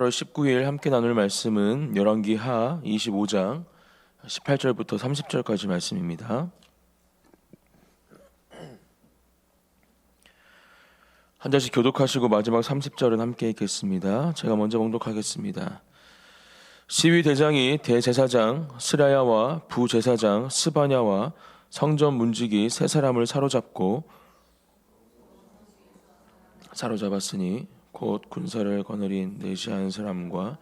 8월 19일 함께 나눌 말씀은 열왕기하 25장 18절부터 30절까지 말씀입니다. 한 절씩 교독하시고 마지막 30절은 함께 읽겠습니다. 제가 먼저 봉독하겠습니다. 시위 대장이 대제사장 스라야와 부제사장 스바냐와 성전 문지기 세 사람을 사로잡았으니 곧 군사를 거느린 내시한 사람과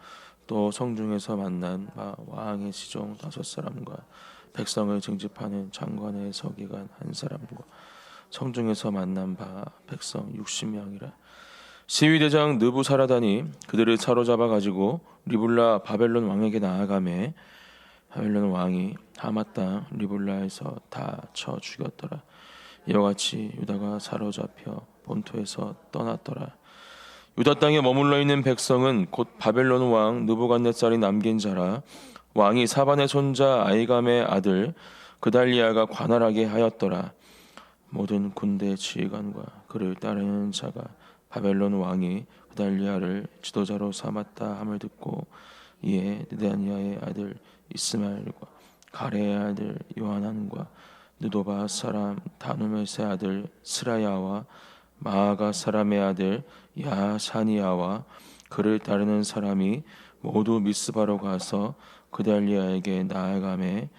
또 성중에서 만난 왕의 시종 5사람과 백성을 징집하는 장관의 서기관 1사람과 성중에서 만난 백성 60명이라. 시위대장 느부사라단이 그들을 사로잡아 가지고 리블라 바벨론 왕에게 나아가매 바벨론 왕이 하맛 땅 리블라에서 다 쳐 죽였더라. 이와 같이 유다가 사로잡혀 본토에서 떠났더라. 유다 땅에 머물러 있는 백성은 곧 바벨론 왕 느부갓네살이 남긴 자라. 왕이 사반의 손자 아이감의 아들 그달리아가 관할하게 하였더라. 모든 군대 지휘관과 그를 따르는 자가 바벨론 왕이 그달리아를 지도자로 삼았다 함을 듣고 이에 느다니아의 아들 이스마엘과 가레의 아들 요하난과 느도바 사람 다누멜의 아들 스라야와 마아가 사람의 아들 야사니아와 그를 따르는 사람이 모두 미스바로 가서 그달리아에게 나아가매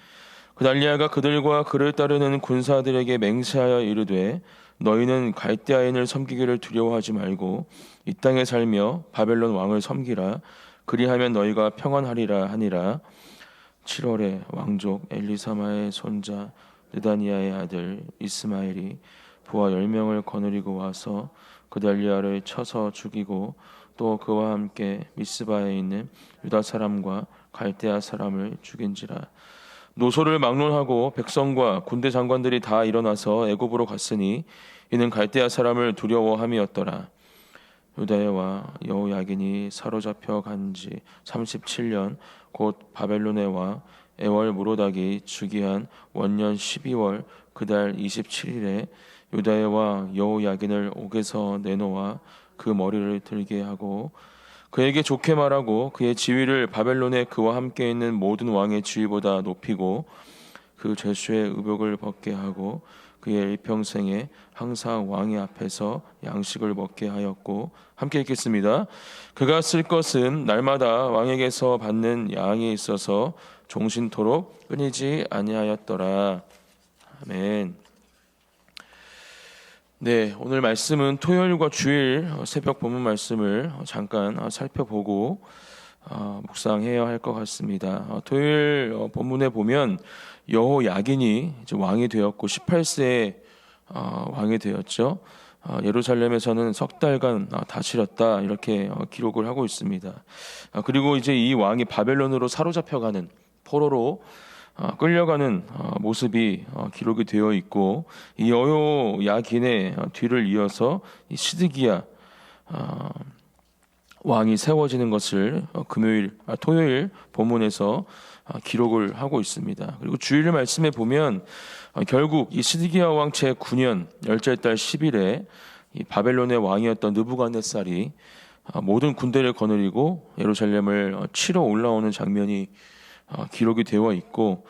그달리아가 그들과 그를 따르는 군사들에게 맹세하여 이르되 너희는 갈대아인을 섬기기를 두려워하지 말고 이 땅에 살며 바벨론 왕을 섬기라. 그리하면 너희가 평안하리라 하니라. 7월에 왕족 엘리사마의 손자 느다니아의 아들 이스마엘이 부하 10명을 거느리고 와서 그달리아를 쳐서 죽이고 또 그와 함께 미스바에 있는 유다 사람과 갈대아 사람을 죽인지라. 노소를 막론하고 백성과 군대 장관들이 다 일어나서 애굽으로 갔으니 이는 갈대아 사람을 두려워함이었더라. 유다의 왕 여호야긴이 사로잡혀 간지 37년 곧 바벨론의 왕 에월 무로닥이 즉위한 원년 12월 그달 27일에 유다의 왕 여호야긴을 옥에서 내놓아 그 머리를 들게 하고 그에게 좋게 말하고 그의 지위를 바벨론에 그와 함께 있는 모든 왕의 지위보다 높이고 그 죄수의 의복을 벗게 하고 그의 일평생에 항상 왕의 앞에서 양식을 먹게 하였고 함께 읽겠습니다. 그가 쓸 것은 날마다 왕에게서 받는 양이 있어서 종신토록 끊이지 아니하였더라. 아멘. 네, 오늘 말씀은 토요일과 주일 새벽 본문 말씀을 잠깐 살펴보고 묵상해야 할 것 같습니다. 토요일 본문에 보면 여호야긴이 이제 왕이 되었고 18세에 왕이 되었죠. 예루살렘에서는 석 달간 다스렸다 이렇게 기록을 하고 있습니다. 그리고 이제 이 왕이 바벨론으로 사로잡혀가는 포로로 끌려가는 모습이 기록이 되어 있고 이 여호야긴의 뒤를 이어서 이 시드기야 왕이 세워지는 것을 토요일 본문에서 기록을 하고 있습니다. 그리고 주일 말씀에 보면 결국 이 시드기야 왕 제9년 열째 달 10일에 이 바벨론의 왕이었던 느부갓네살이 모든 군대를 거느리고 예루살렘을 치러 올라오는 장면이 기록이 되어 있고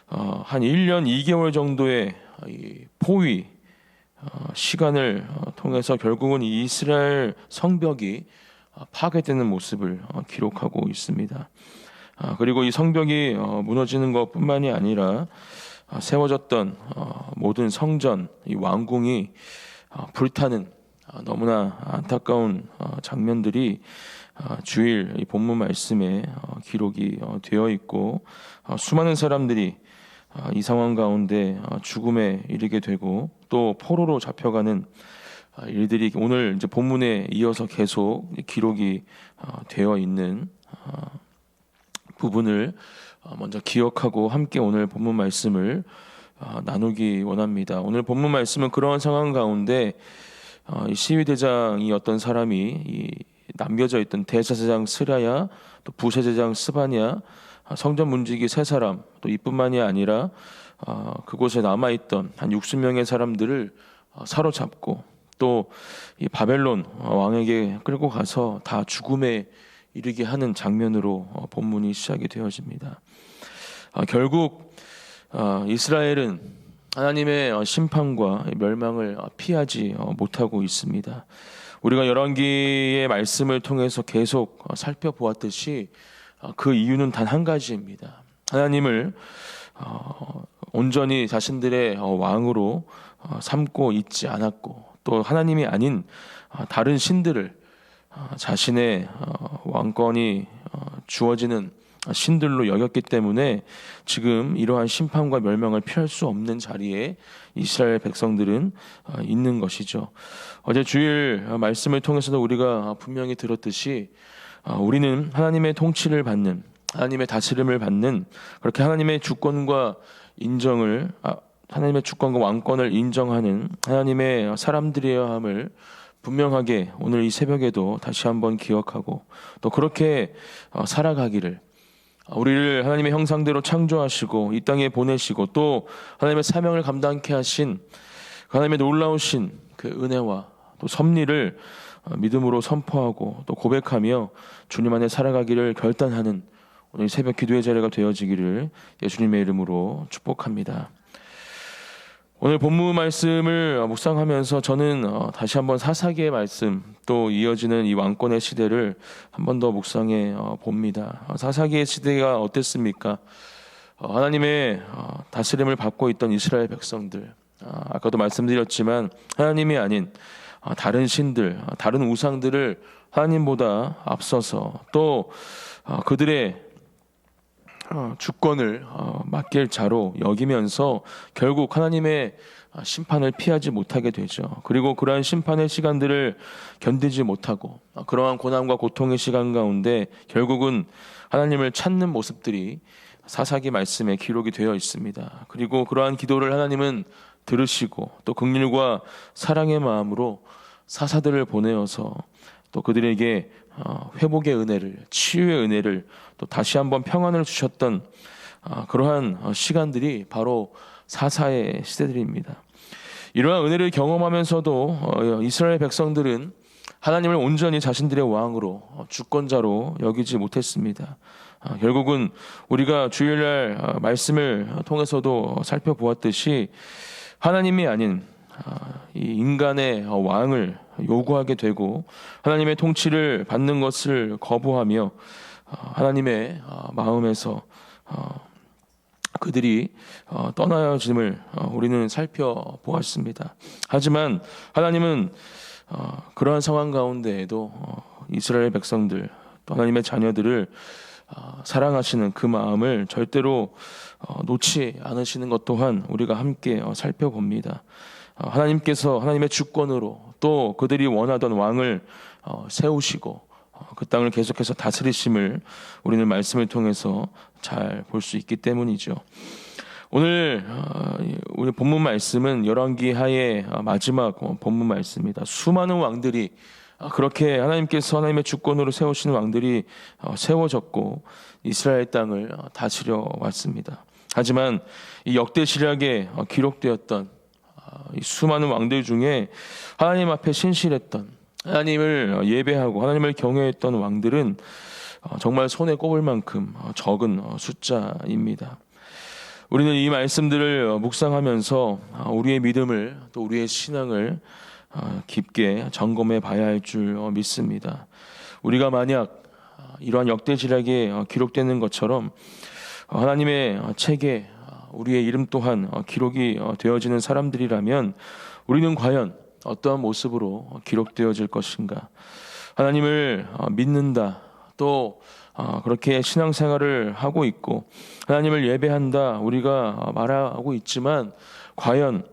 한 1년 2개월 정도의 포위 시간을 통해서 결국은 이 이스라엘 성벽이 파괴되는 모습을 기록하고 있습니다. 그리고 이 성벽이 무너지는 것뿐만이 아니라 세워졌던 모든 성전, 이 왕궁이 불타는 너무나 안타까운 장면들이 주일 이 본문 말씀에 기록이 되어 있고 수많은 사람들이 이 상황 가운데 죽음에 이르게 되고 또 포로로 잡혀가는 일들이 오늘 이제 본문에 이어서 계속 기록이 되어 있는 부분을 먼저 기억하고 함께 오늘 본문 말씀을 나누기 원합니다. 오늘 본문 말씀은 그러한 상황 가운데 이 시위대장이 어떤 사람이 남겨져 있던 대제사장 스라야 또 부제사장 스바냐 성전 문지기 세 사람 또 이뿐만이 아니라 그곳에 남아있던 한 60명의 사람들을 사로잡고 또 이 바벨론 왕에게 끌고 가서 다 죽음에 이르게 하는 장면으로 본문이 시작이 되어집니다. 결국 이스라엘은 하나님의 심판과 멸망을 피하지 못하고 있습니다. 우리가 열왕기의 말씀을 통해서 계속 살펴보았듯이 그 이유는 단 한 가지입니다. 하나님을 온전히 자신들의 왕으로 삼고 있지 않았고, 또 하나님이 아닌 다른 신들을 자신의 왕권이 주어지는 신들로 여겼기 때문에 지금 이러한 심판과 멸망을 피할 수 없는 자리에 이스라엘 백성들은 있는 것이죠. 어제 주일 말씀을 통해서도 우리가 분명히 들었듯이 우리는 하나님의 통치를 받는, 하나님의 다스림을 받는, 그렇게 하나님의 주권과 인정을, 하나님의 주권과 왕권을 인정하는 하나님의 사람들이어야 함을 분명하게 오늘 이 새벽에도 다시 한번 기억하고, 또 그렇게 살아가기를, 우리를 하나님의 형상대로 창조하시고 이 땅에 보내시고 또 하나님의 사명을 감당케 하신 하나님의 놀라우신 그 은혜와 또 섭리를 믿음으로 선포하고 또 고백하며 주님 안에 살아가기를 결단하는 오늘 새벽 기도의 자리가 되어지기를 예수님의 이름으로 축복합니다. 오늘 본문 말씀을 묵상하면서 저는 다시 한번 사사기의 말씀, 또 이어지는 이 왕권의 시대를 한 번 더 묵상해 봅니다. 사사기의 시대가 어땠습니까? 하나님의 다스림을 받고 있던 이스라엘 백성들, 아까도 말씀드렸지만 하나님이 아닌 다른 신들, 다른 우상들을 하나님보다 앞서서 또 그들의 주권을 맡길 자로 여기면서 결국 하나님의 심판을 피하지 못하게 되죠. 그리고 그러한 심판의 시간들을 견디지 못하고 그러한 고난과 고통의 시간 가운데 결국은 하나님을 찾는 모습들이 사사기 말씀에 기록이 되어 있습니다. 그리고 그러한 기도를 하나님은 들으시고 또 긍휼과 사랑의 마음으로 사사들을 보내어서 또 그들에게 회복의 은혜를, 치유의 은혜를, 또 다시 한번 평안을 주셨던 그러한 시간들이 바로 사사의 시대들입니다. 이러한 은혜를 경험하면서도 이스라엘 백성들은 하나님을 온전히 자신들의 왕으로, 주권자로 여기지 못했습니다. 결국은 우리가 주일날 말씀을 통해서도 살펴보았듯이 하나님이 아닌 이 인간의 왕을 요구하게 되고 하나님의 통치를 받는 것을 거부하며 하나님의 마음에서 그들이 떠나짐을 우리는 살펴보았습니다. 하지만 하나님은 그러한 상황 가운데에도 이스라엘 백성들, 또 하나님의 자녀들을 사랑하시는 그 마음을 절대로 놓지 않으시는 것 또한 우리가 함께 살펴봅니다. 하나님께서 하나님의 주권으로 또 그들이 원하던 왕을 세우시고 그 땅을 계속해서 다스리심을 우리는 말씀을 통해서 잘 볼 수 있기 때문이죠. 오늘 우리 본문 말씀은 열왕기 하의 마지막 본문 말씀입니다. 수많은 왕들이 그렇게 하나님께서 하나님의 주권으로 세우시는 왕들이 세워졌고 이스라엘 땅을 다스려 왔습니다. 하지만 이 역대 시략에 기록되었던 이 수많은 왕들 중에 하나님 앞에 신실했던, 하나님을 예배하고 하나님을 경외했던 왕들은 정말 손에 꼽을 만큼 적은 숫자입니다. 우리는 이 말씀들을 묵상하면서 우리의 믿음을, 또 우리의 신앙을 깊게 점검해 봐야 할 줄 믿습니다. 우리가 만약 이러한 역대지략에 기록되는 것처럼 하나님의 책에 우리의 이름 또한 기록이 되어지는 사람들이라면 우리는 과연 어떠한 모습으로 기록되어질 것인가? 하나님을 믿는다, 또 그렇게 신앙생활을 하고 있고 하나님을 예배한다 우리가 말하고 있지만 과연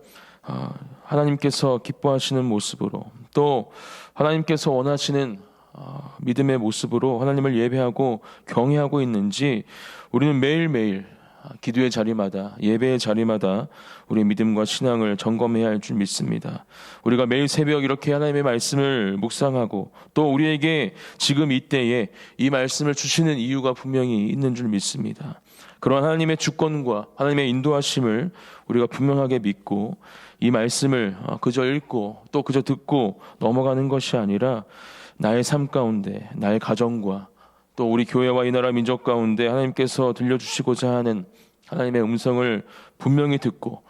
하나님께서 기뻐하시는 모습으로, 또 하나님께서 원하시는 믿음의 모습으로 하나님을 예배하고 경외하고 있는지 우리는 매일매일 기도의 자리마다, 예배의 자리마다 우리의 믿음과 신앙을 점검해야 할 줄 믿습니다. 우리가 매일 새벽 이렇게 하나님의 말씀을 묵상하고 또 우리에게 지금 이때에 이 말씀을 주시는 이유가 분명히 있는 줄 믿습니다. 그러한 하나님의 주권과 하나님의 인도하심을 우리가 분명하게 믿고 이 말씀을 그저 읽고 또 그저 듣고 넘어가는 것이 아니라 나의 삶 가운데, 나의 가정과 또 우리 교회와 이 나라 민족 가운데 하나님께서 들려주시고자 하는 하나님의 음성을 분명히 듣고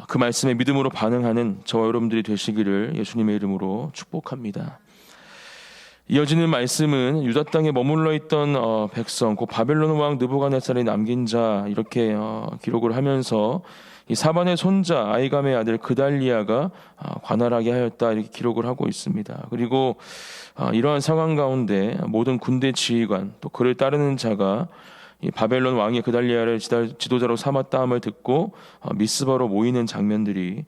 그 말씀에 믿음으로 반응하는 저와 여러분들이 되시기를 예수님의 이름으로 축복합니다. 이어지는 말씀은 유다 땅에 머물러 있던 백성, 그 바벨론 왕 느부갓네살이 남긴 자 이렇게 기록을 하면서 이 사반의 손자 아이감의 아들 그달리아가 관할하게 하였다 이렇게 기록을 하고 있습니다. 그리고 이러한 상황 가운데 모든 군대 지휘관 또 그를 따르는 자가 이 바벨론 왕이 그달리아를 지도자로 삼았다함을 듣고 미스바로 모이는 장면들이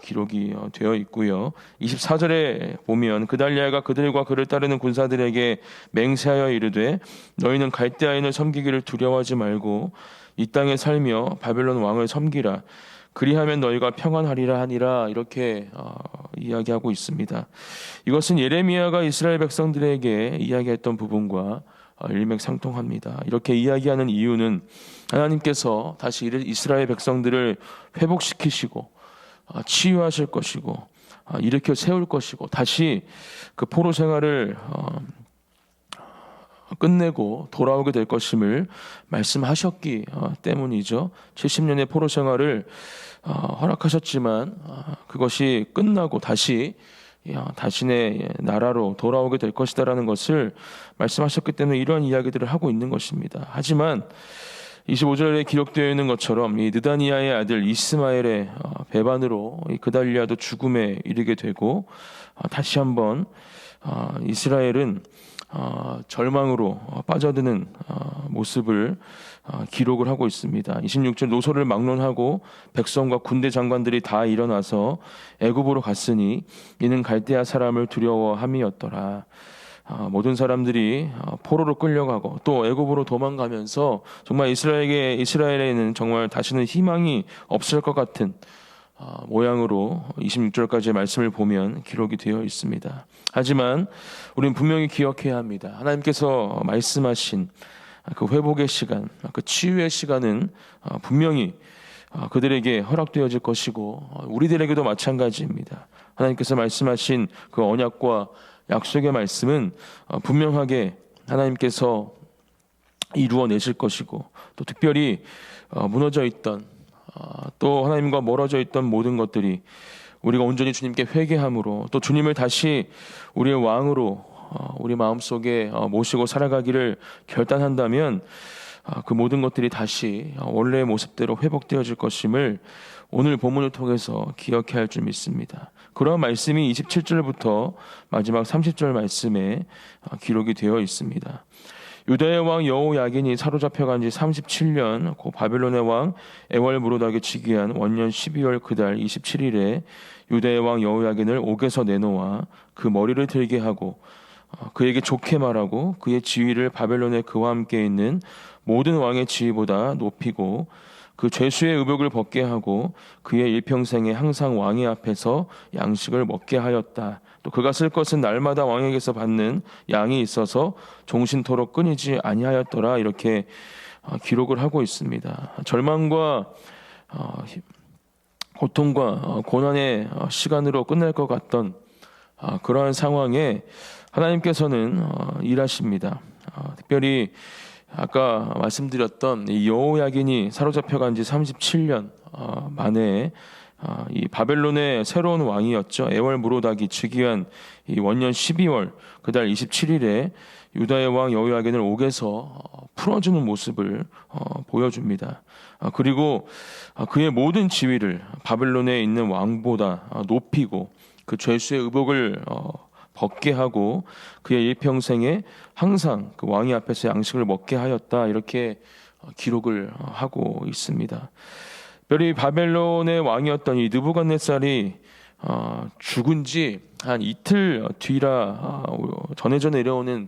기록이 되어 있고요. 24절에 보면 그달리아가 그들과 그를 따르는 군사들에게 맹세하여 이르되 너희는 갈대아인을 섬기기를 두려워하지 말고 이 땅에 살며 바벨론 왕을 섬기라. 그리하면 너희가 평안하리라 하니라 이렇게 이야기하고 있습니다. 이것은 예레미야가 이스라엘 백성들에게 이야기했던 부분과 일맥상통합니다. 이렇게 이야기하는 이유는 하나님께서 다시 이스라엘 백성들을 회복시키시고 치유하실 것이고 일으켜 세울 것이고 다시 그 포로 생활을 끝내고 돌아오게 될 것임을 말씀하셨기 때문이죠. 70년의 포로 생활을 허락하셨지만 그것이 끝나고 다시 자신의 나라로 돌아오게 될 것이다라는 것을 말씀하셨기 때문에 이러한 이야기들을 하고 있는 것입니다. 하지만 25절에 기록되어 있는 것처럼 이 느다니아의 아들 이스마엘의 배반으로 이 그달리아도 죽음에 이르게 되고 다시 한번 이스라엘은 절망으로 빠져드는 모습을 기록을 하고 있습니다. 26절 노소를 막론하고 백성과 군대 장관들이 다 일어나서 애굽으로 갔으니 이는 갈대아 사람을 두려워함이었더라. 모든 사람들이 포로로 끌려가고 또 애굽으로 도망가면서 정말 이스라엘에는 정말 다시는 희망이 없을 것 같은 모양으로 26절까지의 말씀을 보면 기록이 되어 있습니다. 하지만 우리는 분명히 기억해야 합니다. 하나님께서 말씀하신 그 회복의 시간, 그 치유의 시간은 분명히 그들에게 허락되어질 것이고 우리들에게도 마찬가지입니다. 하나님께서 말씀하신 그 언약과 약속의 말씀은 분명하게 하나님께서 이루어내실 것이고 또 특별히 무너져 있던 또 하나님과 멀어져 있던 모든 것들이 우리가 온전히 주님께 회개함으로 또 주님을 다시 우리의 왕으로 우리 마음속에 모시고 살아가기를 결단한다면 그 모든 것들이 다시 원래의 모습대로 회복되어질 것임을 오늘 본문을 통해서 기억해야 할 줄 믿습니다. 그런 말씀이 27절부터 마지막 30절 말씀에 기록이 되어 있습니다. 유다의 왕 여호야긴이 사로잡혀간 지 37년 고 바벨론의 왕 에월무로닥이 즉위한 원년 12월 그달 27일에 유다의 왕 여호야긴을 옥에서 내놓아 그 머리를 들게 하고 그에게 좋게 말하고 그의 지위를 바벨론의 그와 함께 있는 모든 왕의 지위보다 높이고 그 죄수의 의복을 벗게 하고 그의 일평생에 항상 왕의 앞에서 양식을 먹게 하였다. 또 그가 쓸 것은 날마다 왕에게서 받는 양이 있어서 종신토록 끊이지 아니하였더라. 이렇게 기록을 하고 있습니다. 절망과 고통과 고난의 시간으로 끝날 것 같던 그러한 상황에 하나님께서는 일하십니다. 특별히 아까 말씀드렸던 이 여호야긴이 사로잡혀간 지 37년 만에 이 바벨론의 새로운 왕이었죠. 에월무로닥이 즉위한 이 원년 12월 그달 27일에 유다의 왕 여호야긴을 옥에서 풀어주는 모습을 보여줍니다. 그리고 그의 모든 지위를 바벨론에 있는 왕보다 높이고 그 죄수의 의복을 벗게 하고 그의 일평생에 항상 그 왕이 앞에서 양식을 먹게 하였다. 이렇게 기록을 하고 있습니다. 특별히 바벨론의 왕이었던 이 느부갓네살이 죽은 지 한 이틀 뒤라 전해져 내려오는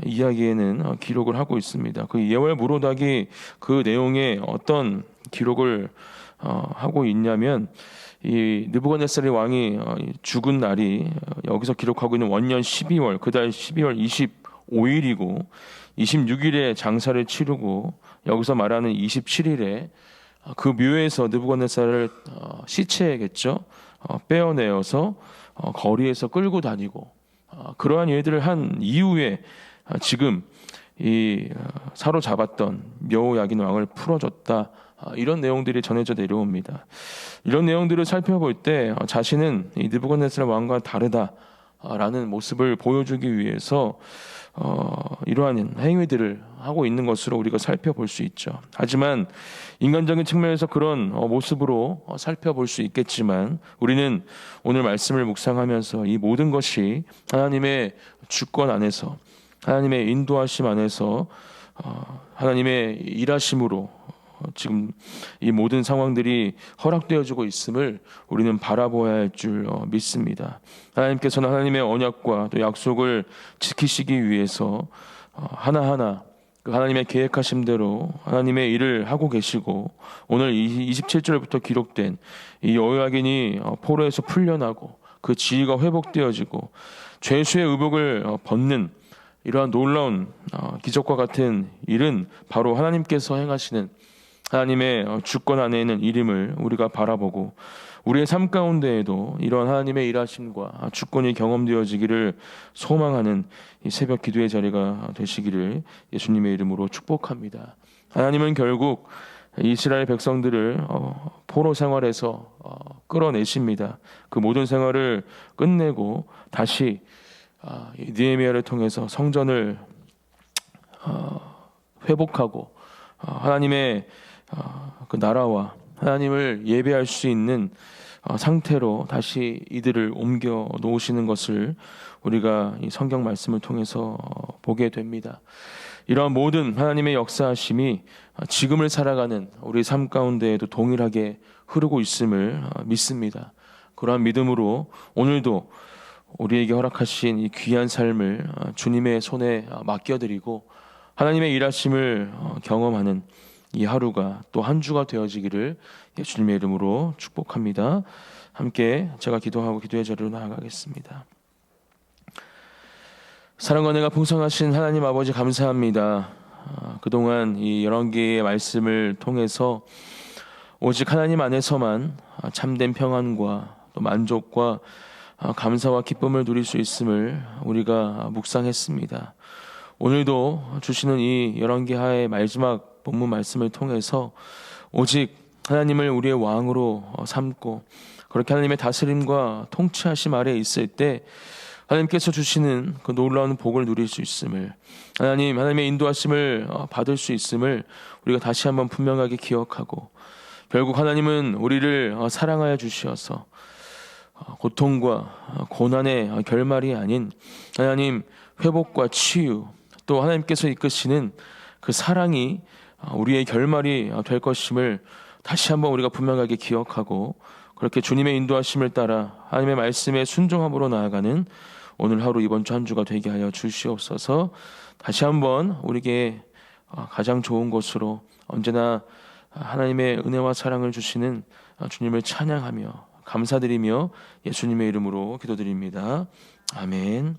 이야기에는 기록을 하고 있습니다. 그 에월무로닥이 그 내용에 어떤 기록을 하고 있냐면 이 느부갓네살의 왕이 죽은 날이 여기서 기록하고 있는 원년 12월 그달 12월 25일이고 26일에 장사를 치르고 여기서 말하는 27일에 그 묘에서 느부갓네살을 시체겠죠. 빼어내어서 거리에서 끌고 다니고 그러한 일들을 한 이후에 지금 이 사로잡았던 여호야긴 왕을 풀어줬다. 이런 내용들이 전해져 내려옵니다. 이런 내용들을 살펴볼 때 자신은 이 느부갓네살 왕과 다르다라는 모습을 보여주기 위해서 이러한 행위들을 하고 있는 것으로 우리가 살펴볼 수 있죠. 하지만 인간적인 측면에서 그런 모습으로 살펴볼 수 있겠지만 우리는 오늘 말씀을 묵상하면서 이 모든 것이 하나님의 주권 안에서, 하나님의 인도하심 안에서, 하나님의 일하심으로 지금 이 모든 상황들이 허락되어지고 있음을 우리는 바라보아야 할 줄 믿습니다. 하나님께서는 하나님의 언약과 또 약속을 지키시기 위해서 하나하나 그 하나님의 계획하심대로 하나님의 일을 하고 계시고, 오늘 27절부터 기록된 이 여호야긴이 포로에서 풀려나고 그 지위가 회복되어지고 죄수의 의복을 벗는 이러한 놀라운 기적과 같은 일은 바로 하나님께서 행하시는 하나님의 주권 안에 있는 일임을 우리가 바라보고, 우리의 삶 가운데에도 이러한 하나님의 일하심과 주권이 경험되어지기를 소망하는 이 새벽 기도의 자리가 되시기를 예수님의 이름으로 축복합니다. 하나님은 결국 이스라엘 백성들을 포로 생활에서 끌어내십니다. 그 모든 생활을 끝내고 다시 느헤미야를 통해서 성전을 회복하고 하나님의 그 나라와 하나님을 예배할 수 있는 상태로 다시 이들을 옮겨 놓으시는 것을 우리가 이 성경 말씀을 통해서 보게 됩니다. 이러한 모든 하나님의 역사하심이 지금을 살아가는 우리 삶 가운데에도 동일하게 흐르고 있음을 믿습니다. 그러한 믿음으로 오늘도 우리에게 허락하신 이 귀한 삶을 주님의 손에 맡겨드리고 하나님의 일하심을 경험하는 이 하루가 또 한 주가 되어지기를 예수님의 이름으로 축복합니다. 함께 제가 기도하고 기도의 자리로 나아가겠습니다. 사랑과 은혜가 풍성하신 하나님 아버지, 감사합니다. 그동안 이 열왕기의 말씀을 통해서 오직 하나님 안에서만 참된 평안과 또 만족과 감사와 기쁨을 누릴 수 있음을 우리가 묵상했습니다. 오늘도 주시는 이 열왕기하의 마지막 본문 말씀을 통해서 오직 하나님을 우리의 왕으로 삼고 그렇게 하나님의 다스림과 통치하심 아래에 있을 때 하나님께서 주시는 그 놀라운 복을 누릴 수 있음을, 하나님의 인도하심을 받을 수 있음을 우리가 다시 한번 분명하게 기억하고, 결국 하나님은 우리를 사랑하여 주시어서 고통과 고난의 결말이 아닌 하나님 회복과 치유, 또 하나님께서 이끄시는 그 사랑이 우리의 결말이 될 것임을 다시 한번 우리가 분명하게 기억하고, 그렇게 주님의 인도하심을 따라 하나님의 말씀에 순종함으로 나아가는 오늘 하루, 이번 주 한 주가 되게 하여 주시옵소서. 다시 한번 우리에게 가장 좋은 것으로 언제나 하나님의 은혜와 사랑을 주시는 주님을 찬양하며 감사드리며 예수님의 이름으로 기도드립니다. 아멘.